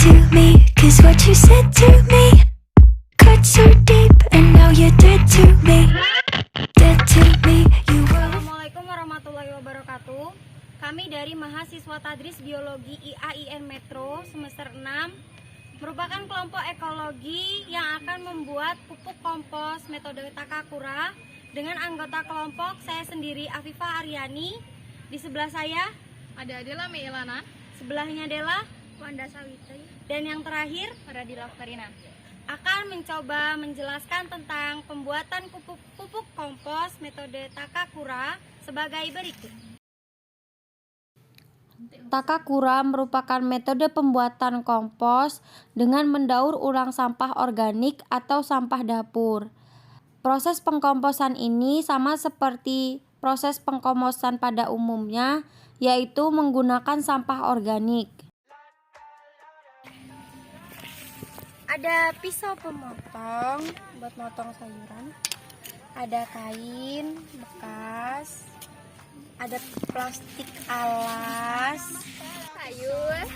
to me, 'cause what you said to me cut so deep, and now you're dead to me. Dead to me, you were. Assalamualaikum warahmatullahi wabarakatuh. Kami dari mahasiswa Tadris Biologi IAIN Metro semester 6 merupakan kelompok ekologi yang akan membuat pupuk kompos metode Takakura dengan anggota kelompok saya sendiri Afifah Aryani. Di sebelah saya ada Adela Meilana, sebelahnya Dela Wanda Sawitri, dan yang terakhir Radila Karina akan mencoba menjelaskan tentang pembuatan pupuk kompos metode Takakura sebagai berikut. Takakura merupakan metode pembuatan kompos dengan mendaur ulang sampah organik atau sampah dapur. Proses pengkomposan ini sama seperti proses pengkomposan pada umumnya, yaitu menggunakan sampah organik. Ada pisau pemotong buat motong sayuran, ada kain bekas, ada plastik alas, sayur.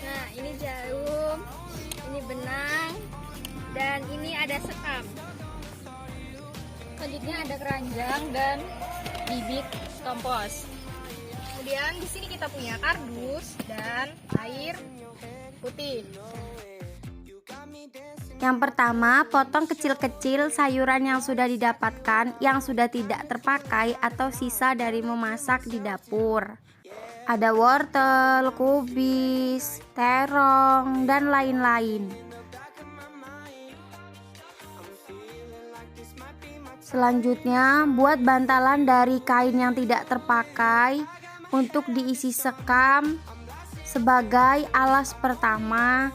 Nah, ini jarum, ini benang, dan ini ada sekam. Selanjutnya ada keranjang dan bibit kompos. Kemudian di sini kita punya kardus dan air putih. Yang pertama, potong kecil-kecil sayuran yang sudah didapatkan yang sudah tidak terpakai atau sisa dari memasak di dapur. Ada wortel, kubis, terong, dan lain-lain. Selanjutnya, buat bantalan dari kain yang tidak terpakai untuk diisi sekam sebagai alas pertama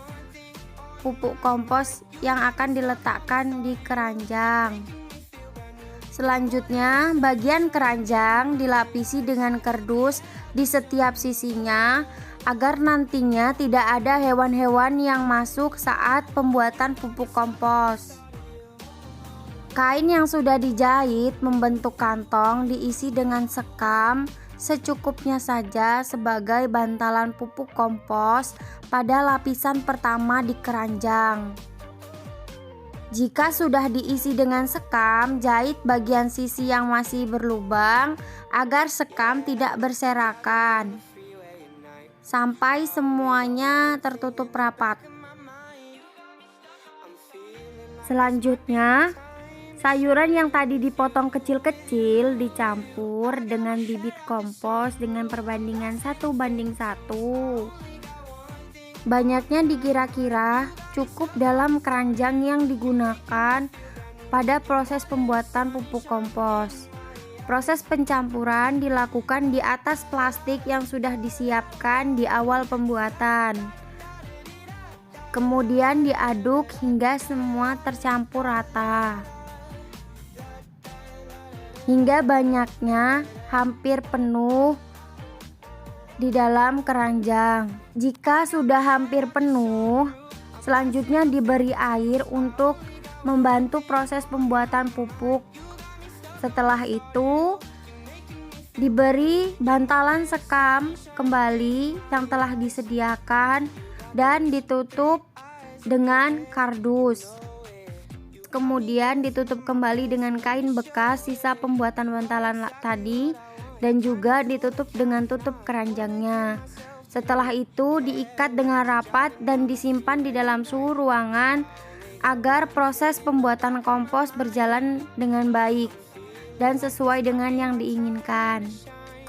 pupuk kompos yang akan diletakkan di keranjang. Selanjutnya, bagian keranjang dilapisi dengan kardus di setiap sisinya agar nantinya tidak ada hewan-hewan yang masuk saat pembuatan pupuk kompos. Kain yang sudah dijahit membentuk kantong diisi dengan sekam secukupnya saja sebagai bantalan pupuk kompos pada lapisan pertama di keranjang. Jika sudah diisi dengan sekam, jahit bagian sisi yang masih berlubang agar sekam tidak berserakan sampai semuanya tertutup rapat. Selanjutnya, sayuran yang tadi dipotong kecil-kecil dicampur dengan bibit kompos dengan perbandingan 1:1. Banyaknya dikira-kira cukup dalam keranjang yang digunakan pada proses pembuatan pupuk kompos. Proses pencampuran dilakukan di atas plastik yang sudah disiapkan di awal pembuatan. Kemudian diaduk hingga semua tercampur rata. Hingga banyaknya hampir penuh di dalam keranjang. Jika sudah hampir penuh, selanjutnya diberi air untuk membantu proses pembuatan pupuk. Setelah itu, diberi bantalan sekam kembali yang telah disediakan dan ditutup dengan kardus. Kemudian ditutup kembali dengan kain bekas sisa pembuatan bantalan tadi dan juga ditutup dengan tutup keranjangnya. Setelah itu diikat dengan rapat dan disimpan di dalam suhu ruangan agar proses pembuatan kompos berjalan dengan baik dan sesuai dengan yang diinginkan.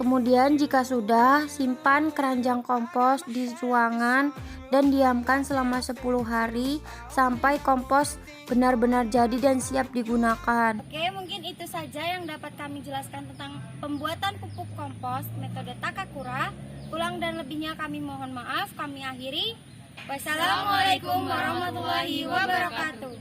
Kemudian jika sudah, simpan keranjang kompos di ruangan dan diamkan selama 10 hari sampai kompos benar-benar jadi dan siap digunakan. Oke, mungkin itu saja yang dapat kami jelaskan tentang pembuatan pupuk kompos metode Takakura. Kurang dan lebihnya kami mohon maaf. Kami akhiri. Wassalamualaikum warahmatullahi wabarakatuh.